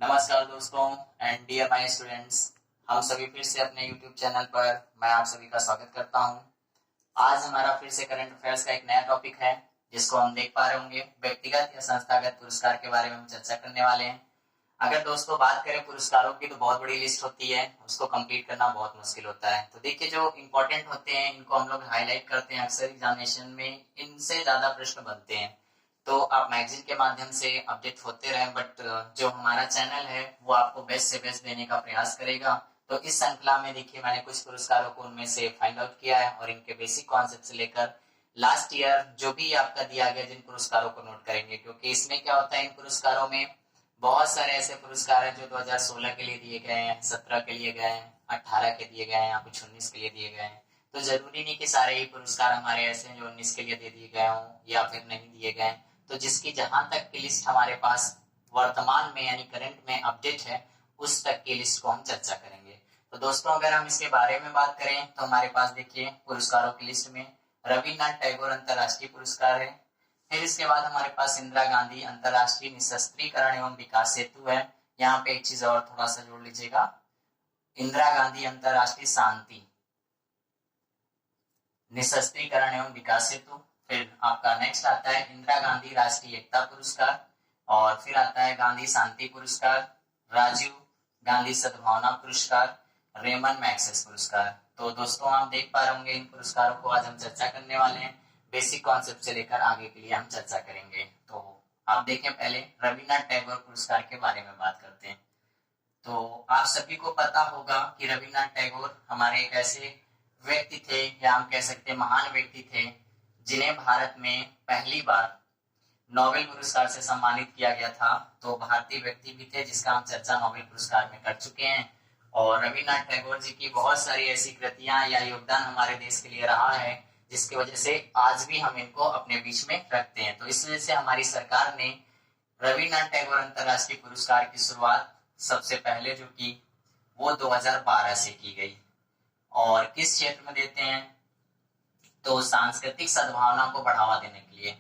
नमस्कार दोस्तों and dear my students, हम सभी फिर से अपने YouTube चैनल पर मैं आप सभी का स्वागत करता हूं। आज हमारा फिर से करंट अफेयर्स का एक नया टॉपिक है जिसको हम देख पा रहे होंगे। व्यक्तिगत या संस्थागत पुरस्कार के बारे में हम चर्चा करने वाले हैं। अगर दोस्तों बात करें पुरस्कारों की तो बहुत बड़ी लिस्ट होती है, उसको कंप्लीट करना बहुत मुश्किल होता है। तो देखिए, जो इम्पोर्टेंट होते हैं इनको हम लोग हाईलाइट करते हैं। अक्सर एग्जामिनेशन में इनसे ज्यादा प्रश्न बनते हैं, तो आप मैगजीन के माध्यम से अपडेट होते रहें। बट जो हमारा चैनल है वो आपको बेस्ट से बेस्ट देने का प्रयास करेगा। तो इस श्रृंखला में देखिए, मैंने कुछ पुरस्कारों को उनमें से फाइंड आउट किया है और इनके बेसिक कॉन्सेप्ट से लेकर लास्ट ईयर जो भी आपका दिया गया जिन पुरस्कारों को नोट करेंगे, क्योंकि इसमें क्या होता है, इन पुरस्कारों में बहुत सारे ऐसे पुरस्कार हैं जो 2016 के लिए दिए गए हैं, 17 के लिए गए हैं, 18 के दिए गए हैं या कुछ 19 के लिए दिए गए हैं। तो जरूरी नहीं कि सारे ही पुरस्कार हमारे ऐसे हैं जो 19 के लिए दे दिए गए हों या फिर नहीं दिए गए। तो जिसकी जहां तक की लिस्ट हमारे पास वर्तमान में यानी करंट में अपडेट है, उस तक की लिस्ट को हम चर्चा करेंगे। तो दोस्तों, अगर हम इसके बारे में बात करें तो हमारे पास देखिए पुरस्कारों की लिस्ट में रविन्द्रनाथ टैगोर अंतर्राष्ट्रीय पुरस्कार है। फिर इसके बाद हमारे पास इंदिरा गांधी अंतर्राष्ट्रीय निशस्त्रीकरण एवं विकास सेतु है। यहाँ पे एक चीज और थोड़ा सा जोड़ लीजिएगा, इंदिरा गांधी अंतर्राष्ट्रीय शांति निशस्त्रीकरण एवं विकास सेतु। फिर आपका नेक्स्ट आता है इंदिरा गांधी राष्ट्रीय एकता पुरस्कार, और फिर आता है गांधी शांति पुरस्कार, राजीव गांधी सद्भावना पुरस्कार, रेमन मैग्सेसे पुरस्कार। तो दोस्तों, आप देख पा रहे होंगे इन पुरस्कारों को आज हम चर्चा करने वाले हैं। बेसिक कॉन्सेप्ट से लेकर आगे के लिए हम चर्चा करेंगे। तो आप देखें, पहले रविन्द्रनाथ टैगोर पुरस्कार के बारे में बात करते हैं। तो आप सभी को पता होगा कि रविन्द्रनाथ टैगोर हमारे एक ऐसे व्यक्ति थे, या हम कह सकते हैं महान व्यक्ति थे, जिन्हें भारत में पहली बार नोबेल पुरस्कार से सम्मानित किया गया था। तो भारतीय व्यक्ति भी थे जिसका हम चर्चा नोबेल पुरस्कार में कर चुके हैं। और रविन्द्रनाथ टैगोर जी की बहुत सारी ऐसी कृतियां या योगदान हमारे देश के लिए रहा है जिसकी वजह से आज भी हम इनको अपने बीच में रखते हैं। तो इस वजह से हमारी सरकार ने रविन्द्रनाथ टैगोर अंतर्राष्ट्रीय पुरस्कार की शुरुआत सबसे पहले जो की वो 2012 से की गई। और किस क्षेत्र में देते हैं, तो सांस्कृतिक सद्भावना को बढ़ावा देने के लिए,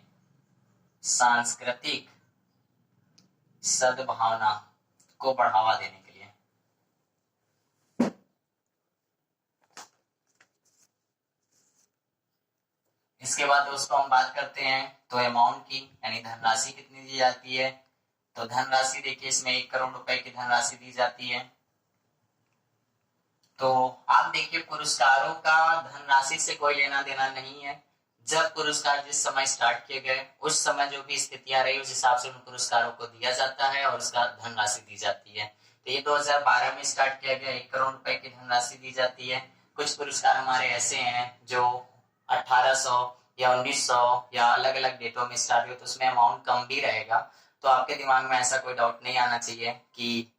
सांस्कृतिक सद्भावना को बढ़ावा देने के लिए। इसके बाद दोस्तों हम बात करते हैं तो अमाउंट की, यानी धनराशि कितनी दी जाती है। तो धनराशि देखिए, इसमें 1 करोड़ रुपए की धनराशि दी जाती है। तो आप देखिए, पुरस्कारों का धनराशि से कोई लेना देना नहीं है। जब पुरस्कार जिस समय स्टार्ट किए गए उस समय जो भी स्थितियां रही उस हिसाब से उन पुरस्कारों को दिया जाता है और उसका धनराशि दी जाती है। तो ये 2012 में स्टार्ट किया गया, 1 करोड़ रुपए की धनराशि दी जाती है। कुछ पुरस्कार हमारे ऐसे हैं जो 1800 या 1900 या अलग अलग डेटों में स्टार्ट हुए, तो उसमें अमाउंट कम भी रहेगा। तो आपके दिमाग में ऐसा कोई डाउट नहीं आना चाहिए कि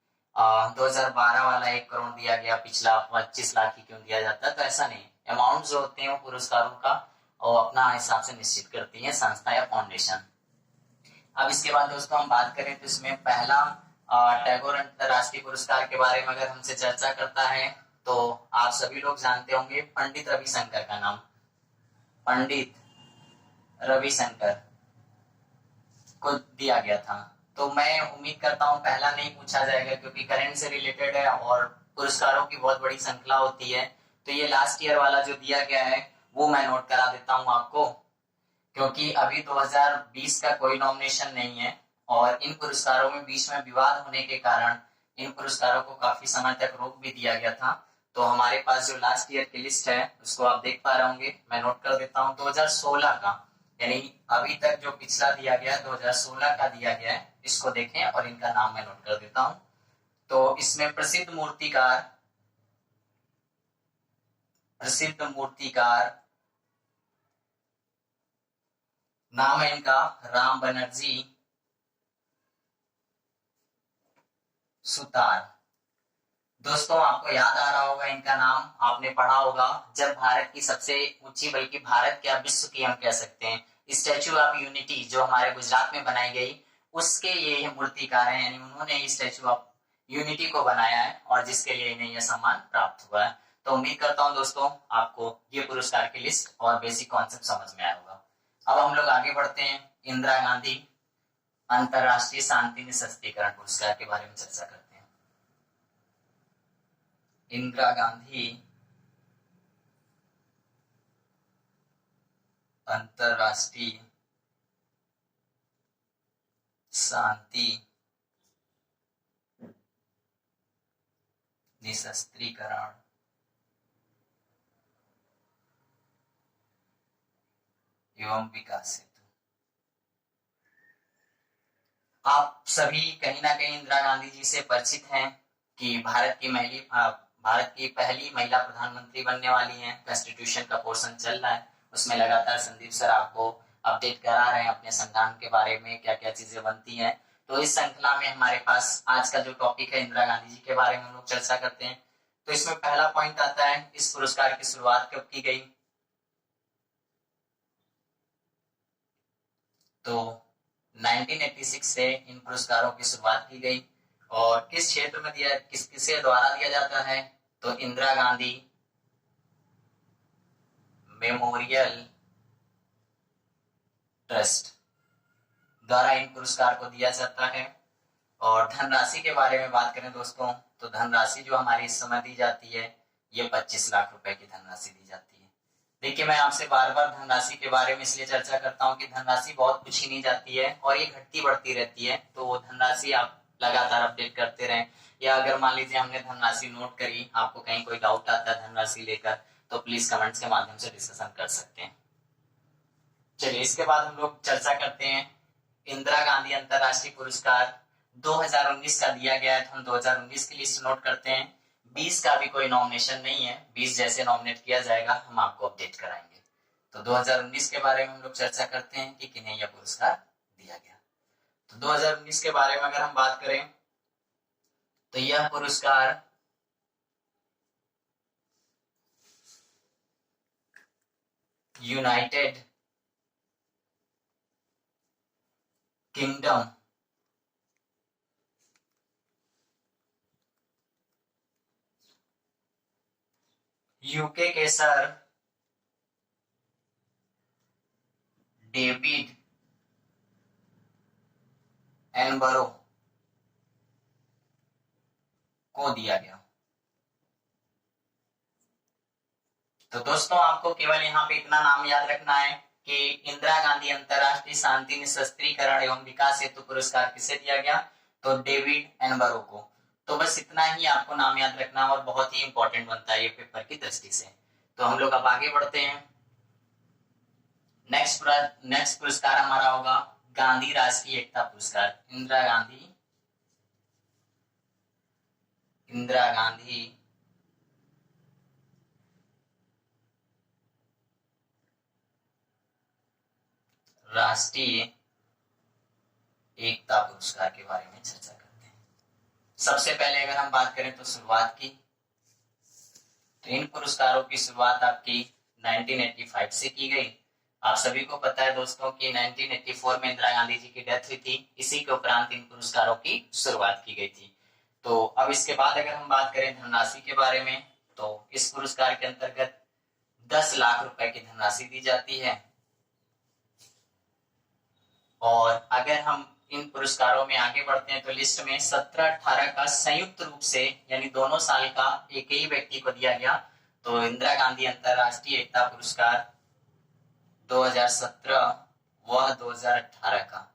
2012 वाला 1 करोड़ दिया गया, पिछला 25 लाख ही क्यों दिया जाता है। तो ऐसा नहीं, अमाउंट जो होते हैं वो पुरस्कारों का और अपना हिसाब से निश्चित करती है संस्था या फाउंडेशन। अब इसके बाद दोस्तों हम बात करें तो इसमें पहला टैगोर अंतर्राष्ट्रीय पुरस्कार के बारे में अगर हमसे चर्चा करता है तो आप सभी लोग जानते होंगे पंडित रविशंकर का नाम, पंडित रविशंकर को दिया गया था। तो मैं उम्मीद करता हूं पहला नहीं पूछा जाएगा, क्योंकि करंट से रिलेटेड है और पुरस्कारों की बहुत बड़ी श्रृंखला होती है। तो ये लास्ट ईयर वाला जो दिया गया है वो मैं नोट करा देता हूं आपको, क्योंकि अभी 2020 का कोई नॉमिनेशन नहीं है और इन पुरस्कारों में बीच में विवाद होने के कारण इन पुरस्कारों को काफी समय तक रोक भी दिया गया था। तो हमारे पास जो लास्ट ईयर की लिस्ट है उसको आप देख पा रहे होंगे, मैं नोट कर देता हूँ। 2016 का, यानी अभी तक जो पिछला दिया गया 2016 का दिया गया है, इसको देखें और इनका नाम मैं नोट कर देता हूँ। तो इसमें प्रसिद्ध मूर्तिकार नाम है इनका राम बनर्जी सुतार। दोस्तों, आपको याद आ रहा होगा इनका नाम, आपने पढ़ा होगा जब भारत की सबसे ऊंची, बल्कि भारत क्या विश्व की हम कह सकते हैं, स्टैच्यू ऑफ यूनिटी जो हमारे गुजरात में बनाई गई, उसके ये मूर्तिकार हैं, यानी उन्होंने स्टैच्यू ऑफ यूनिटी को बनाया है और जिसके लिए इन्हें यह सम्मान प्राप्त हुआ है। तो उम्मीद करता हूं दोस्तों आपको ये पुरस्कार की लिस्ट और बेसिक कॉन्सेप्ट समझ में आया होगा। अब हम लोग आगे बढ़ते हैं इंदिरा गांधी अंतरराष्ट्रीय शांति निशस्त्रीकरण पुरस्कार के बारे में चर्चा करते हैं। इंदिरा गांधी अंतरराष्ट्रीय शांति निशस्त्रीकरण एवं विकास हेतु। आप सभी कहीं ना कहीं इंदिरा गांधी जी से परिचित हैं कि भारत की पहली महिला प्रधानमंत्री बनने वाली हैं। कॉन्स्टिट्यूशन का पोर्शन चल रहा है, उसमें लगातार संदीप सर आपको अपडेट करा रहे हैं अपने संविधान के बारे में, क्या क्या चीजें बनती हैं। तो इस श्रृंखला में हमारे पास आज का जो टॉपिक है इंदिरा गांधी जी के बारे में हम लोग चर्चा करते हैं। तो इसमें पहला पॉइंट आता है, इस पुरस्कार की शुरुआत कब की गई? तो 1986 से इन पुरस्कारों की शुरुआत की गई। और किस क्षेत्र में किसके द्वारा दिया जाता है? तो इंदिरा गांधी मेमोरियल ट्रस्ट द्वारा इन पुरस्कार को दिया जाता है। और धनराशि के बारे में बात करें दोस्तों, तो धनराशि जो हमारी इस समय दी जाती है ये 25 लाख रुपए की धनराशि दी जाती है। देखिए, मैं आपसे बार बार धनराशि के बारे में इसलिए चर्चा करता हूँ कि धनराशि बहुत कुछ ही नहीं जाती है और ये घटती बढ़ती रहती है। तो वो धनराशि आप लगातार अपडेट करते रहें, या अगर मान लीजिए हमने धनराशि नोट करी, आपको कहीं कोई डाउट आता है धनराशि लेकर, तो प्लीज कमेंट्स के माध्यम से डिस्कशन कर सकते हैं। चलिए, इसके बाद हम लोग चर्चा करते हैं इंदिरा गांधी अंतरराष्ट्रीय पुरस्कार 2019 का दिया गया है। तो हम 2019 की लिस्ट नोट करते हैं। 20 का भी कोई नॉमिनेशन नहीं है, 20 जैसे नॉमिनेट किया जाएगा हम आपको अपडेट कराएंगे। तो 2019 के बारे में हम लोग चर्चा करते हैं कि किन्हें यह पुरस्कार दिया गया। तो 2019 के बारे में अगर हम बात करें तो यह पुरस्कार यूनाइटेड किंगडम यूके के सर डेविड एनबरो को दिया गया। तो दोस्तों, आपको केवल यहाँ पे इतना नाम याद रखना है कि इंदिरा गांधी अंतरराष्ट्रीय शांति निशस्त्रीकरण एवं विकास हेतु पुरस्कार किसे दिया गया? तो डेविड एनबरो को। तो बस इतना ही आपको नाम याद रखना और बहुत ही इंपॉर्टेंट बनता है ये पेपर की दृष्टि से। तो हम लोग अब आगे बढ़ते हैं। नेक्स्ट पुरस्कार हमारा होगा गांधी राष्ट्रीय एकता पुरस्कार। इंदिरा गांधी राष्ट्रीय एकता पुरस्कार के बारे में चर्चा करते हैं। सबसे पहले अगर हम बात करें तो शुरुआत की, तो इन पुरस्कारों की शुरुआत आपकी 1985 से की गई। आप सभी को पता है दोस्तों कि 1984 में इंदिरा गांधी जी की डेथ हुई थी। इसी के उपरांत इन पुरस्कारों की शुरुआत की गई थी। तो अब इसके बाद अगर हम बात करें धनराशि के बारे में, तो इस पुरस्कार के अंतर्गत 10 लाख रुपए की धनराशि दी जाती है। और अगर हम इन पुरस्कारों में आगे बढ़ते हैं तो लिस्ट में 17-18 का संयुक्त रूप से यानी दोनों साल का एक ही व्यक्ति को दिया गया। तो इंदिरा गांधी अंतरराष्ट्रीय एकता पुरस्कार 2017 व 2018 का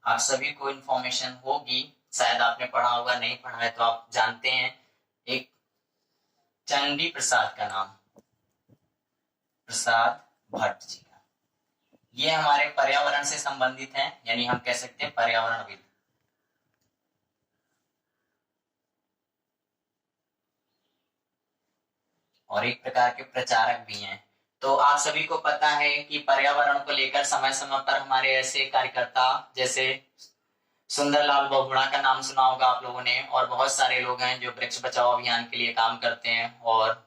आप सभी को इंफॉर्मेशन होगी, शायद आपने पढ़ा होगा, नहीं पढ़ा है तो आप जानते हैं। एक चंडी प्रसाद का नाम, प्रसाद भट्ट जी का, ये हमारे पर्यावरण से संबंधित हैं, यानी हम कह सकते हैं पर्यावरणविद। और एक प्रकार के प्रचारक भी हैं। तो आप सभी को पता है कि पर्यावरण को लेकर समय समय पर हमारे ऐसे कार्यकर्ता जैसे सुंदरलाल बहुगुणा का नाम सुना होगा आप लोगों ने, और बहुत सारे लोग हैं जो वृक्ष बचाओ अभियान के लिए काम करते हैं। और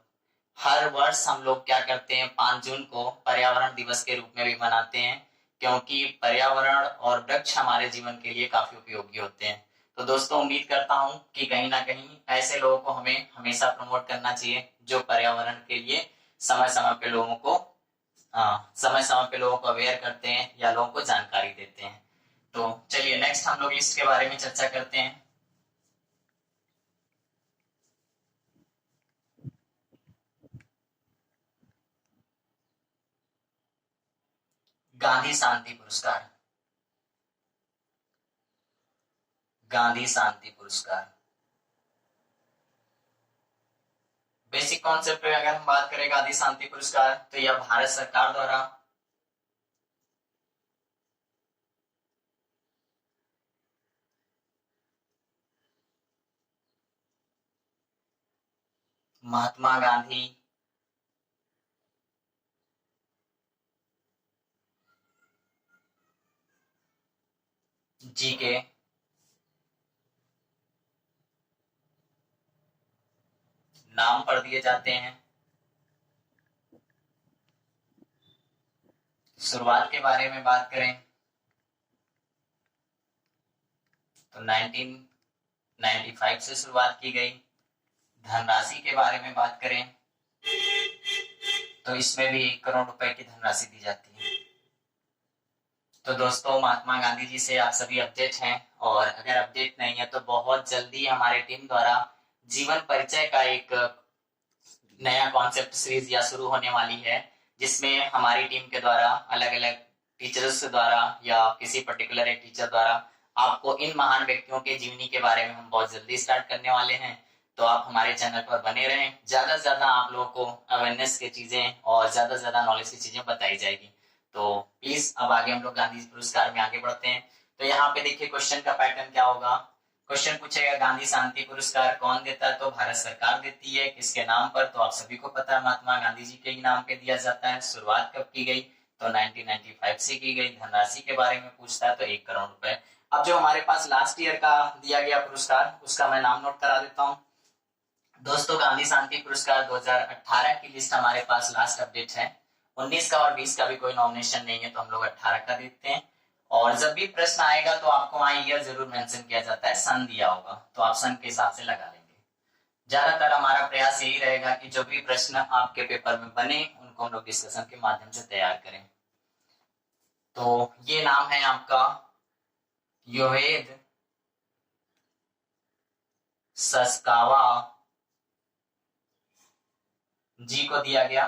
हर वर्ष हम लोग क्या करते हैं, 5 जून को पर्यावरण दिवस के रूप में भी मनाते हैं, क्योंकि पर्यावरण और वृक्ष हमारे जीवन के लिए काफी उपयोगी होते हैं। तो दोस्तों, उम्मीद करता हूं कि कहीं ना कहीं ऐसे लोगों को हमें हमेशा प्रमोट करना चाहिए जो पर्यावरण के लिए समय समय पे लोगों को अवेयर करते हैं या लोगों को जानकारी देते हैं। तो चलिए नेक्स्ट हम लोग लिस्ट के बारे में चर्चा करते हैं। गांधी शांति पुरस्कार, गांधी शांति पुरस्कार। बेसिक कॉन्सेप्ट पे अगर हम बात करें गांधी शांति पुरस्कार, तो यह भारत सरकार द्वारा महात्मा गांधी जी के नाम पर दिए जाते हैं। शुरुआत के बारे में बात करें तो 1995 से शुरुआत की गई। धनराशि के बारे में बात करें तो इसमें भी 1 करोड़ रुपए की धनराशि दी जाती है। तो दोस्तों महात्मा गांधी जी से आप सभी अपडेट हैं, और अगर अपडेट नहीं है तो बहुत जल्दी हमारे टीम द्वारा जीवन परिचय का एक नया कॉन्सेप्ट सीरीज या शुरू होने वाली है, जिसमें हमारी टीम के द्वारा अलग अलग टीचर्स द्वारा या किसी पर्टिकुलर एक टीचर द्वारा आपको इन महान व्यक्तियों के जीवनी के बारे में हम बहुत जल्दी स्टार्ट करने वाले हैं। तो आप हमारे चैनल पर बने रहें, ज्यादा से ज्यादा आप लोगों को अवेयरनेस की चीजें और ज्यादा से ज्यादा नॉलेज की चीजें बताई जाएगी। तो प्लीज अब आगे हम लोग गांधी पुरस्कार में आगे बढ़ते हैं। तो यहाँ पे देखिए क्वेश्चन का पैटर्न क्या होगा। क्वेश्चन पूछेगा गांधी शांति पुरस्कार कौन देता है, तो भारत सरकार देती है। किसके नाम पर, तो आप सभी को पता है महात्मा गांधी जी के ही नाम पे दिया जाता है। शुरुआत कब की गई, तो 1995 से की गई। धनराशि के बारे में पूछता है तो 1 करोड़ रुपए। अब जो हमारे पास लास्ट ईयर का दिया गया पुरस्कार, उसका मैं नाम नोट करा देता हूँ। दोस्तों गांधी शांति पुरस्कार 2018 की लिस्ट हमारे पास लास्ट अपडेट है। 19 का और 20 का भी कोई नॉमिनेशन नहीं है, तो हम लोग 18 का देखते हैं। और जब भी प्रश्न आएगा तो आपको वहां ईयर जरूर मेंशन किया जाता है, सन दिया होगा तो आप सन के हिसाब से लगा लेंगे। ज्यादातर हमारा प्रयास यही रहेगा कि जो भी प्रश्न आपके पेपर में बने उनको हम लोग डिस्कशन के माध्यम से तैयार करें। तो ये नाम है आपका योवेद ससकावा जी को दिया गया।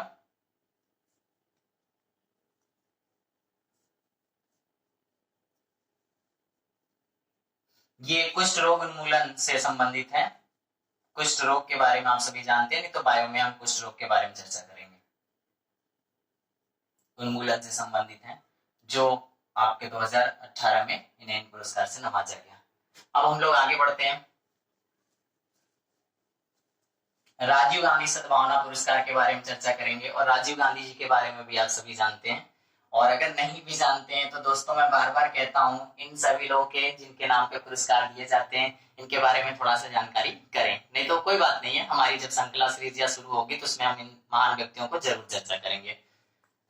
ये कुष्ठ रोग उन्मूलन से संबंधित है। कुष्ठ रोग के बारे में आप सभी जानते हैं, नहीं तो बायो में हम कुष्ठ रोग के बारे में चर्चा करेंगे। उन्मूलन से संबंधित है, जो आपके 2018 में इन्हें पुरस्कार से नवाजा गया। अब हम लोग आगे बढ़ते हैं। राजीव गांधी सद्भावना पुरस्कार के बारे में चर्चा करेंगे, और राजीव गांधी जी के बारे में भी आप सभी जानते हैं। और अगर नहीं भी जानते हैं तो दोस्तों मैं बार बार कहता हूं, इन सभी लोगों के जिनके नाम पे पुरस्कार दिए जाते हैं इनके बारे में थोड़ा सा जानकारी करें। नहीं तो कोई बात नहीं है, हमारी जब श्रृंखला सीरीज या शुरू होगी तो उसमें हम इन महान व्यक्तियों को जरूर चर्चा करेंगे।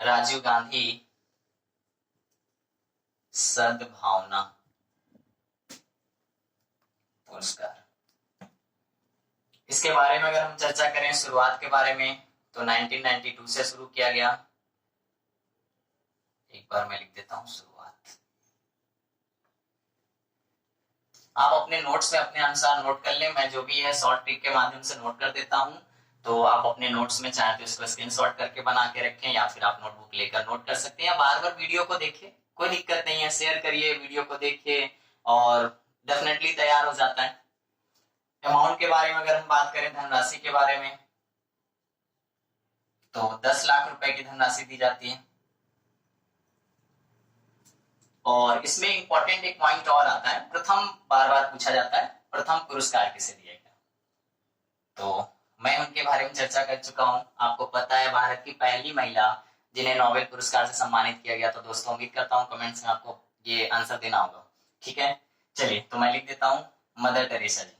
राजीव गांधी सद्भावना पुरस्कार, इसके बारे में अगर हम चर्चा करें शुरुआत के बारे में, तो 1992 से शुरू किया गया। एक बार मैं लिख देता हूं शुरुआत। आप अपने नोट्स में अपने अनुसार नोट कर लें, मैं जो भी है शॉर्ट ट्रिक के माध्यम से नोट कर देता हूं। तो आप अपने नोट्स में चाहे तो इसको स्क्रीनशॉट करके बना के रखें, या फिर आप नोटबुक लेकर नोट कर सकते हैं। बार बार वीडियो को देखिए, कोई दिक्कत नहीं है, शेयर करिए, वीडियो को देखिए और डेफिनेटली तैयार हो जाता है। अमाउंट के बारे में अगर हम बात करें, धनराशि के बारे में, तो 10 लाख रुपए की धनराशि दी जाती है। और इसमें इंपॉर्टेंट एक पॉइंट और आता है, प्रथम बार बार पूछा जाता है, प्रथम पुरस्कार किसे दिया गया। तो मैं उनके बारे में चर्चा कर चुका हूं। आपको पता है भारत की पहली महिला जिन्हें नोबेल पुरस्कार से सम्मानित किया गया। तो दोस्तों उम्मीद करता हूं कमेंट्स में आपको ये आंसर देना होगा। ठीक है, चलिए तो मैं लिख देता हूं मदर टेरेसा जी।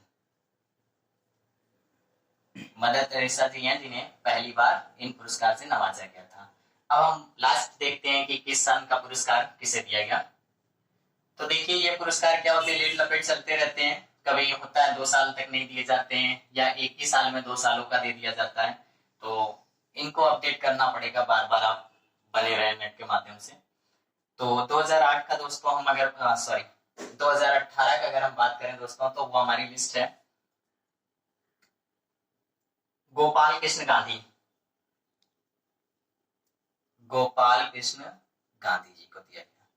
मदर टेरेसा जी हैं जिन्हें पहली बार इन पुरस्कार से नवाजा गया था। अब हम लास्ट देखते हैं कि किस सन का पुरस्कार किसे दिया गया। तो देखिए ये पुरस्कार क्या होते हैं, लेट लपेट चलते रहते हैं। कभी होता है 2 साल तक नहीं दिए जाते हैं, या एक ही साल में 2 सालों का दे दिया जाता है। तो इनको अपडेट करना पड़ेगा, बार बार आप बने रहे नेट के माध्यम से। तो 2008 का दोस्तों हम अगर 2018 का अगर हम बात करें दोस्तों, तो वो हमारी लिस्ट है गोपाल कृष्ण गांधी, गोपाल कृष्ण गांधी जी को दिया गया।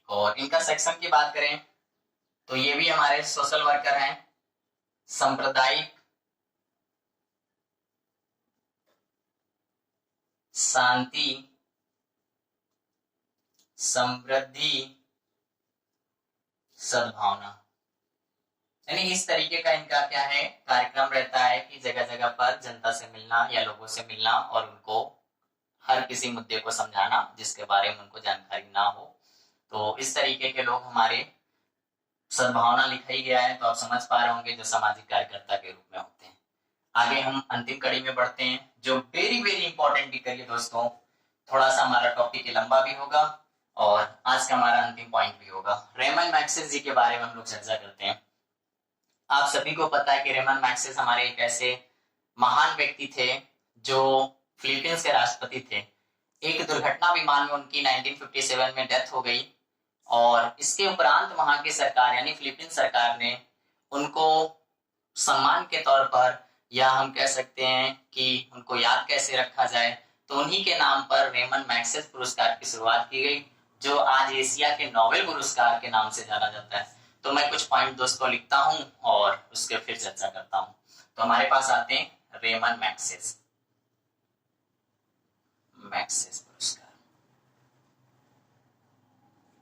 और इनका सेक्शन की बात करें तो ये भी हमारे सोशल वर्कर हैं, सांप्रदायिक शांति, समृद्धि, सद्भावना, यानी इस तरीके का इनका क्या है कार्यक्रम रहता है कि जगह जगह पर जनता से मिलना या लोगों से मिलना और उनको हर किसी मुद्दे को समझाना जिसके बारे में उनको जानकारी ना हो। तो इस तरीके के लोग हमारे सद्भावना लिखा ही गया है, तो आप समझ पा रहे होंगे जो सामाजिक कार्यकर्ता के रूप में होते हैं। आगे हम अंतिम कड़ी में बढ़ते हैं जो वेरी वेरी इंपॉर्टेंट भी करिए दोस्तों, थोड़ा सा हमारा टॉपिक लंबा भी होगा और आज का हमारा अंतिम पॉइंट भी होगा। रेमन मैग्सेसे जी के बारे में हम लोग चर्चा करते हैं। आप सभी को पता है कि रेमन मैग्सेसे हमारे एक ऐसे महान व्यक्ति थे जो फिलीपींस के राष्ट्रपति थे। एक दुर्घटना विमान में उनकी 1957 में डेथ हो गई और इसके उपरांत वहां की सरकार यानी फिलीपींस सरकार ने उनको सम्मान के तौर पर, या हम कह सकते हैं कि उनको याद कैसे रखा जाए, तो उन्हीं के नाम पर रेमन मैग्सेसे पुरस्कार की शुरुआत की गई जो आज एशिया के नोबेल पुरस्कार के नाम से जाना जाता है। तो मैं कुछ पॉइंट दोस्तों लिखता हूं और उसके फिर चर्चा करता हूं। तो हमारे पास आते हैं रेमन मैग्सेसे पुरस्कार।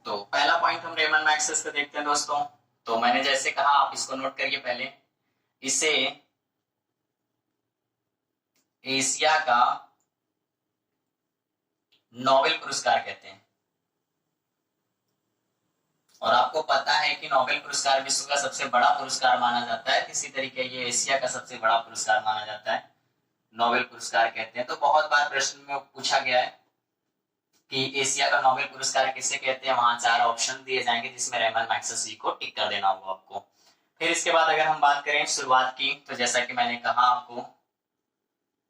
तो पहला पॉइंट हम रेमन मैग्सेसे का देखते हैं दोस्तों। तो मैंने जैसे कहा आप इसको नोट करिए पहले, इसे एशिया का नोबेल पुरस्कार कहते हैं। और आपको पता है कि नोबेल पुरस्कार विश्व का सबसे बड़ा पुरस्कार माना जाता है, इसी तरीके ये एशिया का सबसे बड़ा पुरस्कार माना जाता है, नोबेल पुरस्कार कहते हैं। तो बहुत बार प्रश्न में पूछा गया है कि एशिया का नोबेल पुरस्कार किसे कहते हैं, वहां 4 ऑप्शन दिए जाएंगे जिसमें रेमन मैग्सेसे जी को टिक कर देना होगा आपको। फिर इसके बाद अगर हम बात करें शुरुआत की, तो जैसा कि मैंने कहा आपको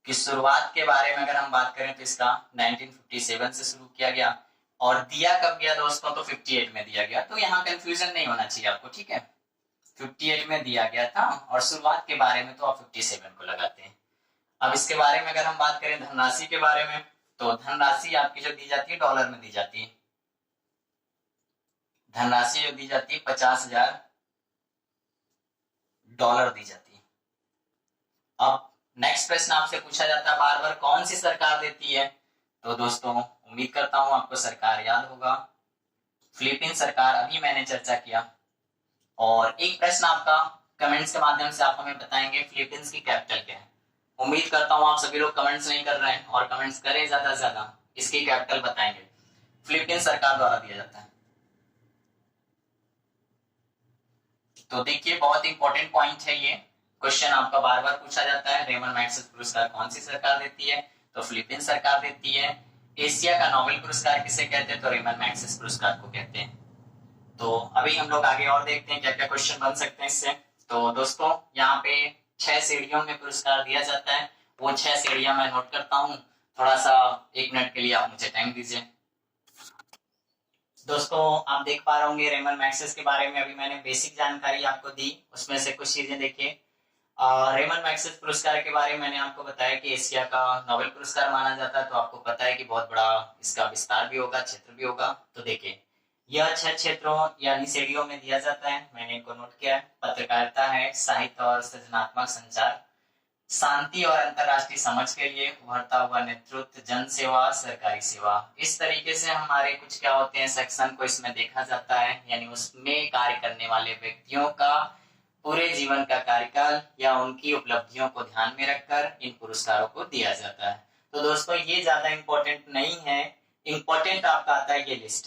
कि शुरुआत के बारे में अगर हम बात करें तो इसका 1957 से शुरू किया गया और दिया कब गया दोस्तों, तो 58 में दिया गया। तो यहाँ कंफ्यूजन नहीं होना चाहिए आपको, ठीक है, 58 में दिया गया था और शुरुआत के बारे में तो आप 57 को लगाते हैं। अब इसके बारे में अगर हम बात करें धनराशि के बारे में, तो धनराशि आपकी जो दी जाती है डॉलर में दी जाती है। धनराशि जो दी जाती है $50,000 दी जाती है। अब नेक्स्ट प्रश्न आपसे पूछा जाता है बार बार कौन सी सरकार देती है, तो दोस्तों उम्मीद करता हूं आपको सरकार याद होगा, फिलीपींस सरकार, अभी मैंने चर्चा किया। और एक प्रश्न आपका कमेंट्स के माध्यम से आप हमें बताएंगे फिलीपींस की कैपिटल क्या है। उम्मीद करता हूं आप सभी लोग कमेंट्स नहीं कर रहे हैं और कमेंट्स करें ज्यादा से ज्यादा, इसकी कैपिटल बताएंगे। फिलीपींस सरकार द्वारा दिया जाता है। तो देखिए बहुत इंपॉर्टेंट पॉइंट है ये, क्वेश्चन आपका बार बार पूछा जाता है, रेमन मैग्सेसे पुरस्कार कौन सी सरकार देती है, तो फिलीपींस सरकार देती है। एशिया का नोबेल पुरस्कार किसे कहते हैं, तो रेमन मैग्सेसे पुरस्कार को कहते हैं। तो अभी हम लोग आगे और देखते हैं क्या क्या क्वेश्चन बन सकते हैं इससे। तो दोस्तों यहाँ पे 6 श्रेणियों में पुरस्कार दिया जाता है, वो 6 श्रेणियां मैं नोट करता हूँ, थोड़ा सा 1 मिनट के लिए आप मुझे टाइम दीजिए। दोस्तों आप देख पा रहे होंगे रेमन मैग्सेसे के बारे में अभी मैंने बेसिक जानकारी आपको दी, उसमें से कुछ चीजें देखिए। रेमन मैग्सेसे पुरस्कार के बारे में मैंने आपको बताया कि एशिया का नोबेल पुरस्कार माना जाता है, तो आपको पता है कि बहुत बड़ा इसका विस्तार भी होगा, क्षेत्र भी होगा। तो देखिए यह 6 क्षेत्रों यानी श्रेणियों में दिया जाता है, मैंने इनको नोट किया है। पत्रकारिता है, साहित्य और सृजनात्मक संचार, शांति और अंतरराष्ट्रीय समझ के लिए उभरता हुआ नेतृत्व, जन सेवा, सरकारी सेवा। इस तरीके से हमारे कुछ क्या होते हैं सेक्शन को इसमें देखा जाता है, यानी उसमें कार्य करने वाले व्यक्तियों का पूरे जीवन का कार्यकाल या उनकी उपलब्धियों को ध्यान में रखकर इन पुरस्कारों को दिया जाता है। तो दोस्तों ये ज्यादा इंपॉर्टेंट नहीं है, इंपॉर्टेंट आपका आता है ये लिस्ट।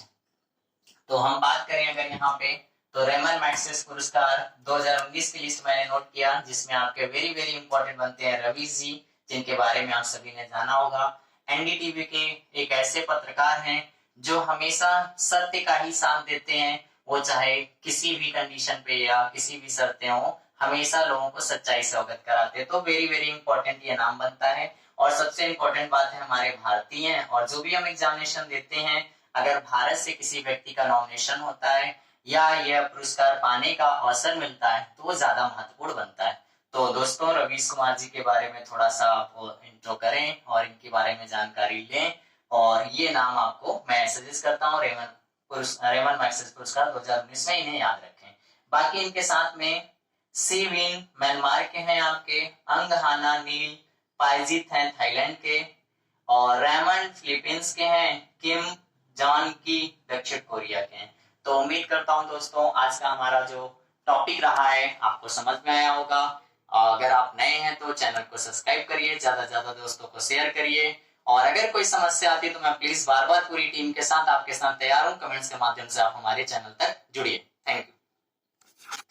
तो हम बात करें अगर यहाँ पे, तो रेमन मैग्सेसे पुरस्कार 2019 की लिस्ट मैंने नोट किया, जिसमें आपके वेरी वेरी इंपॉर्टेंट बनते हैं रवि जी, जिनके बारे में आप सभी ने जाना होगा। एनडीटीवी के एक ऐसे पत्रकार हैं जो हमेशा सत्य का ही साथ देते हैं, वो चाहे किसी भी कंडीशन पे या किसी भी शर्तें हो, हमेशा लोगों को सच्चाई से अवगत कराते हैं। तो वेरी वेरी इंपॉर्टेंट ये नाम बनता है। और सबसे इम्पोर्टेंट बात है हमारे भारतीय हैं, और जो भी हम एग्जामिनेशन देते हैं अगर भारत से किसी व्यक्ति का नॉमिनेशन होता है या यह पुरस्कार पाने का अवसर मिलता है तो वो ज्यादा महत्वपूर्ण बनता है। तो दोस्तों रवीश कुमार जी के बारे में थोड़ा सा आप इंट्रो करें और इनके बारे में जानकारी लें, और ये नाम आपको मैं सजेस्ट करता हूँ रेमन मैग्सेसे पुरस्कार 2019 में इन्हें याद रखें। बाकी इनके साथ में सीविन म्यांमार के हैं आपके, अंगहाना नील पाइजित हैं थाईलैंड के, और रेमंड फिलीपींस के हैं, किम जॉन की दक्षिण कोरिया के हैं। तो उम्मीद करता हूं दोस्तों आज का हमारा जो टॉपिक रहा है आपको समझ में आया होगा। अगर आप नए हैं तो चैनल को सब्सक्राइब करिए, ज्यादा से ज्यादा दोस्तों को शेयर करिए, और अगर कोई समस्या आती है तो मैं प्लीज बार बार पूरी टीम के साथ आपके साथ तैयार हूं। कमेंट्स के माध्यम से आप हमारे चैनल तक जुड़िए। Thank you.